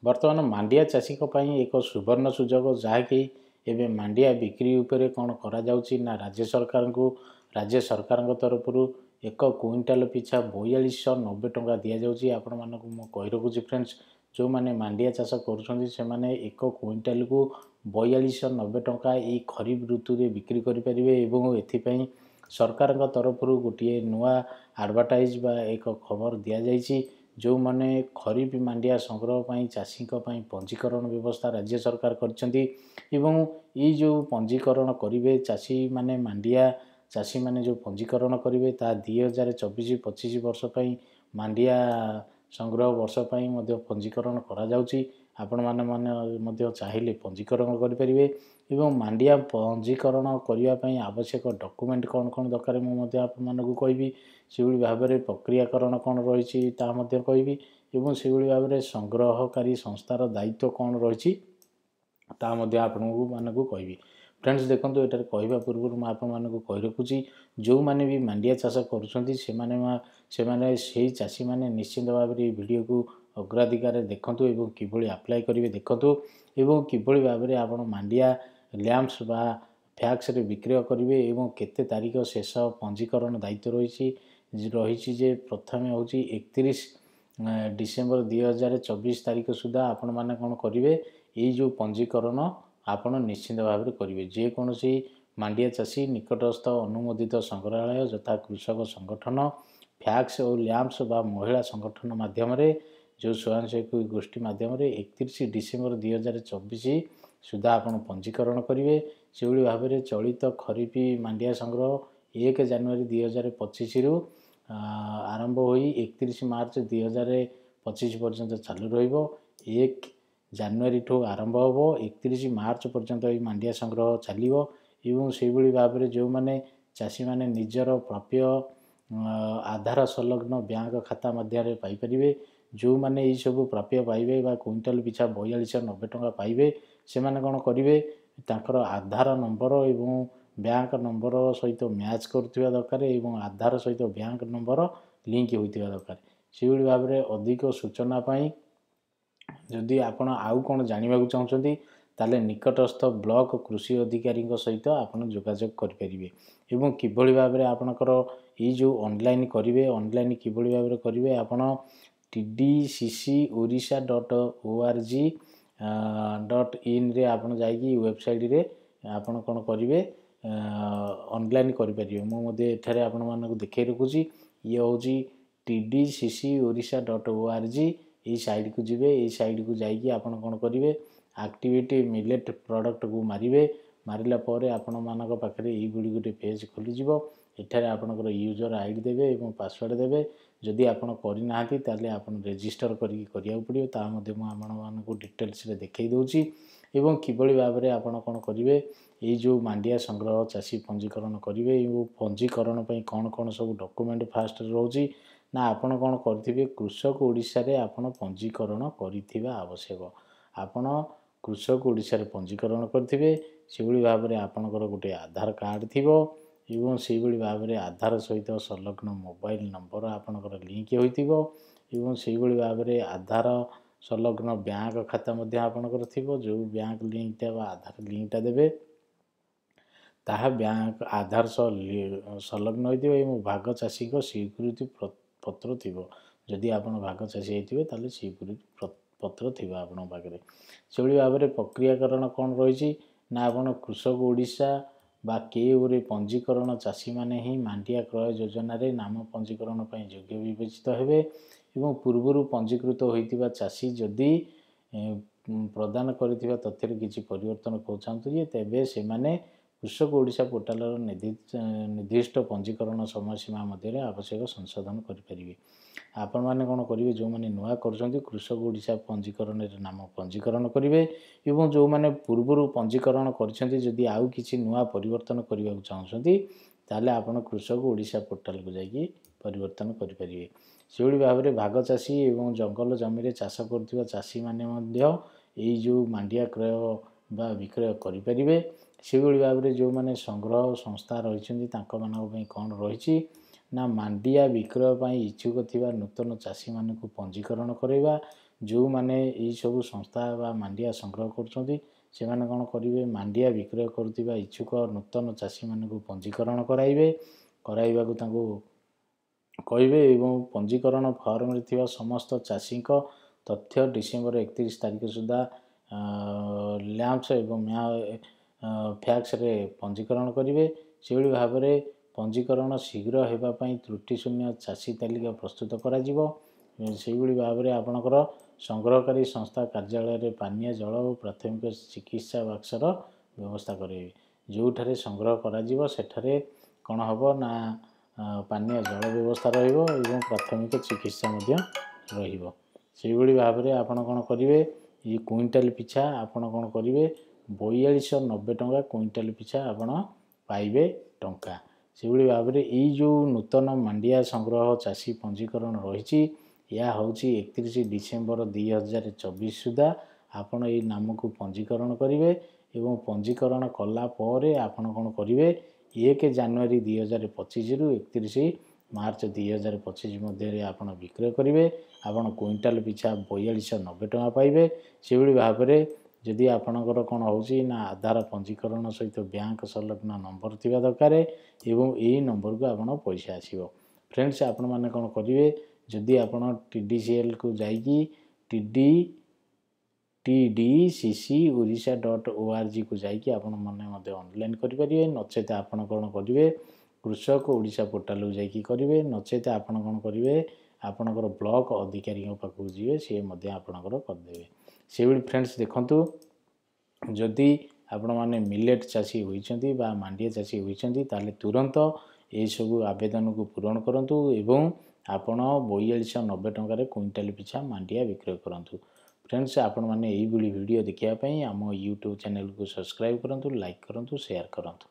ବର୍ତ୍ତମାନ ମାଣ୍ଡିଆ ଚାଷୀଙ୍କ ପାଇଁ ଏକ ସୁବର୍ଣ୍ଣ ସୁଯୋଗ, ଯାହାକି ଏବେ ମାଣ୍ଡିଆ ବିକ୍ରି ଉପରେ କ'ଣ କରାଯାଉଛି ନା ରାଜ୍ୟ ସରକାରଙ୍କ ତରଫରୁ 1 କୁଇଣ୍ଟାଲ ପିଛା 4290 ଟଙ୍କା ଦିଆଯାଉଛି। ଆପଣମାନଙ୍କୁ ମୁଁ କହି ରଖୁଛି ଫ୍ରେଣ୍ଡସ୍, ଯେଉଁମାନେ ମାଣ୍ଡିଆ ଚାଷ କରୁଛନ୍ତି ସେମାନେ 1 କୁଇଣ୍ଟାଲକୁ 4290 ଟଙ୍କା ଏଇ ଖରିଫ ଋତୁରେ ବିକ୍ରି କରିପାରିବେ। ଏବଂ ଏଥିପାଇଁ ସରକାରଙ୍କ ତରଫରୁ ଗୋଟିଏ ନୂଆ ଆଡ଼ଭର୍ଟାଇଜ୍ ବା ଏକ ଖବର ଦିଆଯାଇଛି। ଯେଉଁମାନେ ଖରିଫ ମାଣ୍ଡିଆ ସଂଗ୍ରହ ପାଇଁ ଚାଷୀଙ୍କ ପାଇଁ ପଞ୍ଜୀକରଣ ବ୍ୟବସ୍ଥା ରାଜ୍ୟ ସରକାର କରିଛନ୍ତି। ଏବଂ ଏଇ ଯେଉଁ ପଞ୍ଜୀକରଣ କରିବେ ମାଣ୍ଡିଆ ଚାଷୀମାନେ ଯେଉଁ ପଞ୍ଜୀକରଣ କରିବେ ତାହା 2024-25 ବର୍ଷ ପାଇଁ ମାଣ୍ଡିଆ ସଂଗ୍ରହ ବର୍ଷ ପାଇଁ ମଧ୍ୟ ପଞ୍ଜୀକରଣ କରାଯାଉଛି। ଆପଣମାନେ ମଧ୍ୟ ଚାହିଁଲେ ପଞ୍ଜୀକରଣ କରିପାରିବେ। ଏବଂ ମାଣ୍ଡିଆ ପଞ୍ଜୀକରଣ କରିବା ପାଇଁ ଆବଶ୍ୟକ ଡକୁମେଣ୍ଟ କ'ଣ କ'ଣ ଦରକାର ମୁଁ ମଧ୍ୟ ଆପଣମାନଙ୍କୁ କହିବି। ସେଭଳି ଭାବରେ ପ୍ରକ୍ରିୟାକରଣ କ'ଣ ରହିଛି ତାହା ମଧ୍ୟ କହିବି। ଏବଂ ସେଭଳି ଭାବରେ ସଂଗ୍ରହକାରୀ ସଂସ୍ଥାର ଦାୟିତ୍ୱ କ'ଣ ରହିଛି ତାହା ମଧ୍ୟ ଆପଣମାନଙ୍କୁ କହିବି। ଫ୍ରେଣ୍ଡସ୍ ଦେଖନ୍ତୁ, ଏଠାରେ କହିବା ପୂର୍ବରୁ ମୁଁ ଆପଣମାନଙ୍କୁ କହି ରଖୁଛି, ଯେଉଁମାନେ ବି ମାଣ୍ଡିଆ ଚାଷ କରୁଛନ୍ତି ସେମାନେ ସେଇ ଚାଷୀମାନେ ନିଶ୍ଚିନ୍ତ ଭାବରେ ଏହି ଭିଡ଼ିଓକୁ ଅଗ୍ରାଧିକାରରେ ଦେଖନ୍ତୁ ଏବଂ କିଭଳି ଆପ୍ଲାଏ କରିବେ ଦେଖନ୍ତୁ। ଏବଂ କିଭଳି ଭାବରେ ଆପଣ ମାଣ୍ଡିଆ ଲ୍ୟାମ୍ପସ ବା ଫ୍ୟାକ୍ସରେ ବିକ୍ରୟ କରିବେ ଏବଂ କେତେ ତାରିଖ ଶେଷ ପଞ୍ଜୀକରଣ ଦାୟିତ୍ୱ ରହିଛି ଯେ ପ୍ରଥମେ ହେଉଛି 31 ଡିସେମ୍ବର 2024 ତାରିଖ ସୁଦ୍ଧା ଆପଣମାନେ କ'ଣ କରିବେ, ଏଇ ଯେଉଁ ପଞ୍ଜୀକରଣ ଆପଣ ନିଶ୍ଚିନ୍ତ ଭାବରେ କରିବେ। ଯେକୌଣସି ମାଣ୍ଡିଆ ଚାଷୀ ନିକଟସ୍ଥ ଅନୁମୋଦିତ ସଂଗ୍ରହାଳୟ ଯଥା କୃଷକ ସଂଗଠନ, ଫ୍ୟାକ୍ସ ଓ ଲ୍ୟାମ୍ପସ ବା ମହିଳା ସଂଗଠନ ମାଧ୍ୟମରେ, ଯେଉଁ ସ୍ୱୟଂସହାୟକ ଗୋଷ୍ଠୀ ମାଧ୍ୟମରେ 31 ଡିସେମ୍ବର 2024 ସୁଦ୍ଧା ଆପଣ ପଞ୍ଜୀକରଣ କରିବେ। ସେଭଳି ଭାବରେ ଚଳିତ ଖରିଫ ମାଣ୍ଡିଆ ସଂଗ୍ରହ 1 ଜାନୁଆରୀ 2025ରୁ ଆରମ୍ଭ ହୋଇ 31 ମାର୍ଚ୍ଚ 2025 ପର୍ଯ୍ୟନ୍ତ ଚାଲୁ ରହିବ। 1 ଜାନୁଆରୀଠୁ ଆରମ୍ଭ ହେବ, 31 ମାର୍ଚ୍ଚ ପର୍ଯ୍ୟନ୍ତ ଏହି ମାଣ୍ଡିଆ ସଂଗ୍ରହ ଚାଲିବ। ଏବଂ ସେହିଭଳି ଭାବରେ ଯେଉଁମାନେ ଚାଷୀମାନେ ନିଜର ପ୍ରାପ୍ୟ ଆଧାର ସଂଲଗ୍ନ ବ୍ୟାଙ୍କ ଖାତା ମଧ୍ୟରେ ପାଇପାରିବେ, ଯେଉଁମାନେ ଏହିସବୁ ପ୍ରାପ୍ୟ ପାଇବେ ବା କୁଇଣ୍ଟାଲ ପିଛା 4290 ଟଙ୍କା ପାଇବେ, ସେମାନେ କ'ଣ କରିବେ, ତାଙ୍କର ଆଧାର ନମ୍ବର ଏବଂ ବ୍ୟାଙ୍କ ନମ୍ବର ସହିତ ମ୍ୟାଚ୍ କରୁଥିବା ଦରକାର ଏବଂ ଆଧାର ସହିତ ବ୍ୟାଙ୍କ ନମ୍ବର ଲିଙ୍କ ହୋଇଥିବା ଦରକାର। ସେହିଭଳି ଭାବରେ ଅଧିକ ସୂଚନା ପାଇଁ ଯଦି ଆପଣ ଆଉ କ'ଣ ଜାଣିବାକୁ ଚାହୁଁଛନ୍ତି ତାହେଲେ ନିକଟସ୍ଥ ବ୍ଲକ କୃଷି ଅଧିକାରୀଙ୍କ ସହିତ ଆପଣ ଯୋଗାଯୋଗ କରିପାରିବେ। ଏବଂ କିଭଳି ଭାବରେ ଆପଣଙ୍କର ଏଇ ଯେଉଁ ଅନଲାଇନ୍ କିଭଳି ଭାବରେ କରିବେ, ଆପଣ tdccorissa.org.in ଆପଣ ଯାଇକି ୱେବସାଇଟ୍ରେ ଆପଣ କ'ଣ କରିବେ, ଅନଲାଇନ୍ କରିପାରିବେ। ମୁଁ ମଧ୍ୟ ଏଠାରେ ଆପଣମାନଙ୍କୁ ଦେଖାଇ ରଖୁଛି। ଇଏ ହେଉଛି tdccorissa.org। ଏଇ ସାଇଟ୍କୁ ଯିବେ। ଏଇ ସାଇଟ୍କୁ ଯାଇକି ଆପଣ କ'ଣ କରିବେ, ଆକ୍ଟିଭିଟି ମିଲେଟ୍ ପ୍ରଡ଼କ୍ଟକୁ ମାରିଲା ପରେ ଆପଣମାନଙ୍କ ପାଖରେ ଏଇଭଳି ଗୋଟେ ପେଜ୍ ଖୋଲିଯିବ। ଏଠାରେ ଆପଣଙ୍କର ୟୁଜର ଆଇଡି ଦେବେ ଏବଂ ପାସୱାର୍ଡ଼ ଦେବେ। ଯଦି ଆପଣ କରିନାହାନ୍ତି ତାହେଲେ ଆପଣ ରେଜିଷ୍ଟର କରିବାକୁ ପଡ଼ିବ। ତାହା ମଧ୍ୟ ମୁଁ ଆପଣମାନଙ୍କୁ ଡିଟେଲ୍ସରେ ଦେଖାଇ ଦେଉଛି। ଏବଂ କିଭଳି ଭାବରେ ଆପଣ କ'ଣ କରିବେ, ଏଇ ଯେଉଁ ମାଣ୍ଡିଆ ସଂଗ୍ରହ ଚାଷୀ ପଞ୍ଜୀକରଣ କରିବେ ଏବଂ ପଞ୍ଜୀକରଣ ପାଇଁ କ'ଣ କ'ଣ ସବୁ ଡକୁମେଣ୍ଟ ଫାଷ୍ଟରେ ରହୁଛି ନା ଆପଣ କ'ଣ କରିଥିବେ, କୃଷକ ଓଡ଼ିଶାରେ ଆପଣ ପଞ୍ଜୀକରଣ କରିଥିବା ଆବଶ୍ୟକ। ଆପଣ କୃଷକ ଓଡ଼ିଶାରେ ପଞ୍ଜୀକରଣ କରିଥିବେ। ସେଭଳି ଭାବରେ ଆପଣଙ୍କର ଗୋଟିଏ ଆଧାର କାର୍ଡ଼ ଥିବ ଏବଂ ସେହିଭଳି ଭାବରେ ଆଧାର ସହିତ ସଂଲଗ୍ନ ମୋବାଇଲ ନମ୍ବର ଆପଣଙ୍କର ଲିଙ୍କ ହୋଇଥିବ ଏବଂ ସେହିଭଳି ଭାବରେ ଆଧାର ସଂଲଗ୍ନ ବ୍ୟାଙ୍କ ଖାତା ମଧ୍ୟ ଆପଣଙ୍କର ଥିବ। ଯେଉଁ ବ୍ୟାଙ୍କ ଲିଙ୍କଟା ବା ଆଧାର ଲିଙ୍କଟା ଦେବେ ତାହା ବ୍ୟାଙ୍କ ଆଧାର ସହ ସଂଲଗ୍ନ ହୋଇଥିବ ଏବଂ ଭାଗ ଚାଷୀଙ୍କ ସ୍ୱୀକୃତି ପତ୍ର ଥିବ। ଯଦି ଆପଣ ଭାଗ ଚାଷୀ ହେଇଥିବେ ତାହେଲେ ସ୍ୱୀକୃତି ପତ୍ର ଥିବ ଆପଣଙ୍କ ପାଖରେ। ସେଭଳି ଭାବରେ ପ୍ରକ୍ରିୟାକରଣ କ'ଣ ରହିଛି ନା ଆପଣ କୃଷକ ଓଡ଼ିଶା ବା କେଉଁରେ ପଞ୍ଜୀକରଣ ଚାଷୀମାନେ ହିଁ ମାଣ୍ଡିଆ କ୍ରୟ ଯୋଜନାରେ ନାମ ପଞ୍ଜୀକରଣ ପାଇଁ ଯୋଗ୍ୟ ବିବେଚିତ ହେବେ। ଏବଂ ପୂର୍ବରୁ ପଞ୍ଜୀକୃତ ହୋଇଥିବା ଚାଷୀ ଯଦି ପ୍ରଦାନ କରିଥିବା ତଥ୍ୟରେ କିଛି ପରିବର୍ତ୍ତନ ଚାହୁଁଛନ୍ତି ତେବେ ସେମାନେ କୃଷକ ଓଡ଼ିଶା ପୋର୍ଟାଲର ନିର୍ଦ୍ଦିଷ୍ଟ ପଞ୍ଜୀକରଣ ସମୟସୀମା ମଧ୍ୟରେ ଆବଶ୍ୟକ ସଂଶୋଧନ କରିପାରିବେ। ଆପଣମାନେ କ'ଣ କରିବେ, ଯେଉଁମାନେ ନୂଆ କରୁଛନ୍ତି କୃଷକ ଓଡ଼ିଶା ପଞ୍ଜୀକରଣରେ ନାମ ପଞ୍ଜୀକରଣ କରିବେ ଏବଂ ଯେଉଁମାନେ ପୂର୍ବରୁ ପଞ୍ଜୀକରଣ କରିଛନ୍ତି ଯଦି ଆଉ କିଛି ନୂଆ ପରିବର୍ତ୍ତନ କରିବାକୁ ଚାହୁଁଛନ୍ତି ତାହେଲେ ଆପଣ କୃଷକ ଓଡ଼ିଶା ପୋର୍ଟାଲକୁ ଯାଇକି ପରିବର୍ତ୍ତନ କରିପାରିବେ। ସେଭଳି ଭାବରେ ଭାଗ ଚାଷୀ ଏବଂ ଜଙ୍ଗଲ ଜମିରେ ଚାଷ କରୁଥିବା ଚାଷୀମାନେ ମଧ୍ୟ ଏଇ ଯେଉଁ ମାଣ୍ଡିଆ କ୍ରୟ ବା ବିକ୍ରୟ କରିପାରିବେ। ସେଭଳି ଭାବରେ ଯେଉଁମାନେ ସଂଗ୍ରହ ସଂସ୍ଥା ରହିଛନ୍ତି ତାଙ୍କମାନଙ୍କ ପାଇଁ କ'ଣ ରହିଛି ନା ମାଣ୍ଡିଆ ବିକ୍ରୟ ପାଇଁ ଇଚ୍ଛୁକ ଥିବା ନୂତନ ଚାଷୀମାନଙ୍କୁ ପଞ୍ଜୀକରଣ କରାଇବା। ଯେଉଁମାନେ ଏଇସବୁ ସଂସ୍ଥା ବା ମାଣ୍ଡିଆ ସଂଗ୍ରହ କରୁଛନ୍ତି ସେମାନେ କ'ଣ କରିବେ, ମାଣ୍ଡିଆ ବିକ୍ରୟ କରୁଥିବା ଇଚ୍ଛୁକ ନୂତନ ଚାଷୀମାନଙ୍କୁ ପଞ୍ଜୀକରଣ କରାଇବାକୁ ତାଙ୍କୁ କହିବେ ଏବଂ ପଞ୍ଜୀକରଣ ଫର୍ମରେ ଥିବା ସମସ୍ତ ଚାଷୀଙ୍କ ତଥ୍ୟ ଡିସେମ୍ବର 31 ତାରିଖ ସୁଦ୍ଧା ଲ୍ୟାମ୍ପ୍ସ ଏବଂ ଫ୍ୟାକ୍ସରେ ପଞ୍ଜୀକରଣ କରିବେ। ସେଭଳି ଭାବରେ ପଞ୍ଜୀକରଣ ଶୀଘ୍ର ହେବା ପାଇଁ ତ୍ରୁଟିଶୂନ୍ୟ ଚାଷୀ ତାଲିକା ପ୍ରସ୍ତୁତ କରାଯିବ। ସେହିଭଳି ଭାବରେ ଆପଣଙ୍କର ସଂଗ୍ରହକାରୀ ସଂସ୍ଥା କାର୍ଯ୍ୟାଳୟରେ ପାନୀୟ ଜଳ ଓ ପ୍ରାଥମିକ ଚିକିତ୍ସା ବାକ୍ସର ବ୍ୟବସ୍ଥା କରାଇବେ। ଯେଉଁଠାରେ ସଂଗ୍ରହ କରାଯିବ ସେଠାରେ କ'ଣ ହେବ ନା ପାନୀୟ ଜଳ ବ୍ୟବସ୍ଥା ରହିବ ଏବଂ ପ୍ରାଥମିକ ଚିକିତ୍ସା ମଧ୍ୟ ରହିବ। ସେହିଭଳି ଭାବରେ ଆପଣ କ'ଣ କରିବେ, ଏଇ କୁଇଣ୍ଟାଲ ପିଛା ଆପଣ କ'ଣ କରିବେ 4290 ଟଙ୍କା କୁଇଣ୍ଟାଲ ପିଛା ଆପଣ ପାଇବେ ଟଙ୍କା। ସେଭଳି ଭାବରେ ଏଇ ଯେଉଁ ନୂତନ ମାଣ୍ଡିଆ ସଂଗ୍ରହ ଚାଷୀ ପଞ୍ଜୀକରଣ ରହିଛି ଏହା ହେଉଛି 31 ଡିସେମ୍ବର 2024 ସୁଦ୍ଧା ଆପଣ ଏଇ ନାମକୁ ପଞ୍ଜୀକରଣ କରିବେ ଏବଂ ପଞ୍ଜୀକରଣ କଲା ପରେ ଆପଣ କ'ଣ କରିବେ 1 ଜାନୁଆରୀ 2025ରୁ 31 ମାର୍ଚ୍ଚ 2025 ମଧ୍ୟରେ ଆପଣ ବିକ୍ରୟ କରିବେ। ଆପଣ କୁଇଣ୍ଟାଲ ପିଛା 4290 ଟଙ୍କା ପାଇବେ। ସେଭଳି ଭାବରେ ଯଦି ଆପଣଙ୍କର କ'ଣ ହେଉଛି ନା ଆଧାର ପଞ୍ଜୀକରଣ ସହିତ ବ୍ୟାଙ୍କ ସଂଲଗ୍ନ ନମ୍ବର ଥିବା ଦରକାର ଏବଂ ଏଇ ନମ୍ବରକୁ ଆପଣ ପଇସା ଆସିବ। ଫ୍ରେଣ୍ଡସ୍, ଆପଣମାନେ କ'ଣ କରିବେ, ଯଦି ଆପଣ TDCLକୁ ଯାଇକି tdcc-orissa.org ଯାଇକି ଆପଣମାନେ ମଧ୍ୟ ଅନଲାଇନ୍ କରିପାରିବେ। ନଚେତ ଆପଣ କ'ଣ କରିବେ, କୃଷକ ଓଡ଼ିଶା ପୋର୍ଟାଲକୁ ଯାଇକି କରିବେ। ନଚେତ ଆପଣ କ'ଣ କରିବେ, ଆପଣଙ୍କର ବ୍ଲକ ଅଧିକାରୀଙ୍କ ପାଖକୁ ଯିବେ, ସିଏ ମଧ୍ୟ ଆପଣଙ୍କର କରିଦେବେ। ସେଭଳି ଫ୍ରେଣ୍ଡସ୍ ଦେଖନ୍ତୁ, ଯଦି ଆପଣମାନେ ମିଲେଟ୍ ଚାଷୀ ହୋଇଛନ୍ତି ବା ମାଣ୍ଡିଆ ଚାଷୀ ହୋଇଛନ୍ତି ତାହେଲେ ତୁରନ୍ତ ଏହିସବୁ ଆବେଦନକୁ ପୂରଣ କରନ୍ତୁ ଏବଂ ଆପଣ 4290 ଟଙ୍କାରେ କୁଇଣ୍ଟାଲ ପିଛା ମାଣ୍ଡିଆ ବିକ୍ରୟ କରନ୍ତୁ। ଫ୍ରେଣ୍ଡସ୍, ଆପଣମାନେ ଏଇଭଳି ଭିଡ଼ିଓ ଦେଖିବା ପାଇଁ ଆମ ୟୁଟ୍ୟୁବ୍ ଚ୍ୟାନେଲକୁ ସବସ୍କ୍ରାଇବ୍ କରନ୍ତୁ, ଲାଇକ୍ କରନ୍ତୁ, ସେୟାର କରନ୍ତୁ।